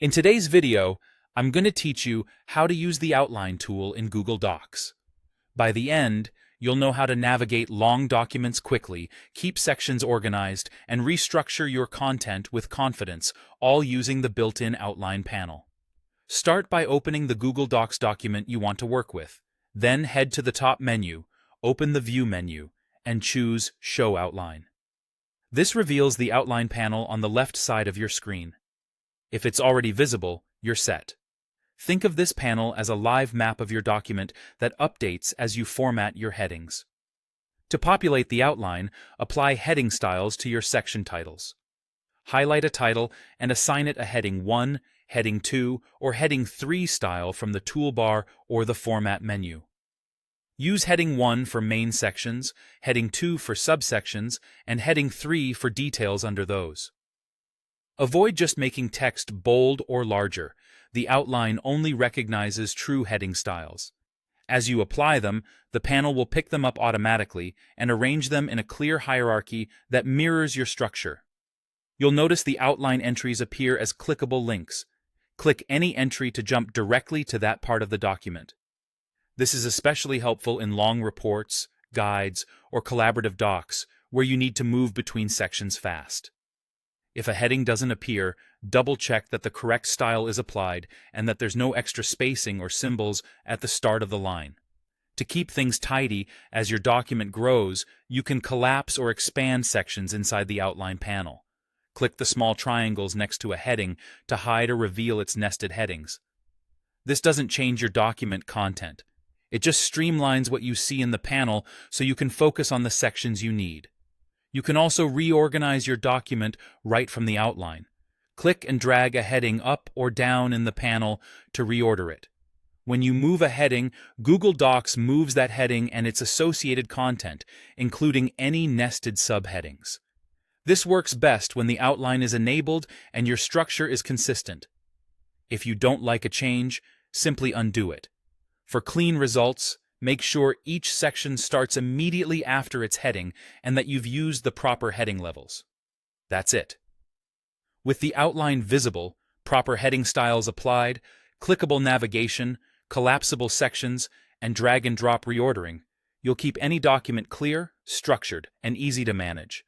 In today's video, I'm going to teach you how to use the outline tool in Google Docs. By the end, you'll know how to navigate long documents quickly, keep sections organized, and restructure your content with confidence, all using the built-in outline panel. Start by opening the Google Docs document you want to work with. Then head to the top menu, open the View menu, and choose Show Outline. This reveals the outline panel on the left side of your screen. If it's already visible, you're set. Think of this panel as a live map of your document that updates as you format your headings. To populate the outline, apply heading styles to your section titles. Highlight a title and assign it a Heading 1, Heading 2, or Heading 3 style from the toolbar or the Format menu. Use Heading 1 for main sections, Heading 2 for subsections, and Heading 3 for details under those. Avoid just making text bold or larger. The outline only recognizes true heading styles. As you apply them, the panel will pick them up automatically and arrange them in a clear hierarchy that mirrors your structure. You'll notice the outline entries appear as clickable links. Click any entry to jump directly to that part of the document. This is especially helpful in long reports, guides, or collaborative docs where you need to move between sections fast. If a heading doesn't appear, double-check that the correct style is applied and that there's no extra spacing or symbols at the start of the line. To keep things tidy as your document grows, you can collapse or expand sections inside the outline panel. Click the small triangles next to a heading to hide or reveal its nested headings. This doesn't change your document content. It just streamlines what you see in the panel so you can focus on the sections you need. You can also reorganize your document right from the outline. Click and drag a heading up or down in the panel to reorder it. When you move a heading, Google Docs moves that heading and its associated content, including any nested subheadings. This works best when the outline is enabled and your structure is consistent. If you don't like a change, simply undo it. For clean results, make sure each section starts immediately after its heading and that you've used the proper heading levels. That's it. With the outline visible, proper heading styles applied, clickable navigation, collapsible sections, and drag-and-drop reordering, you'll keep any document clear, structured, and easy to manage.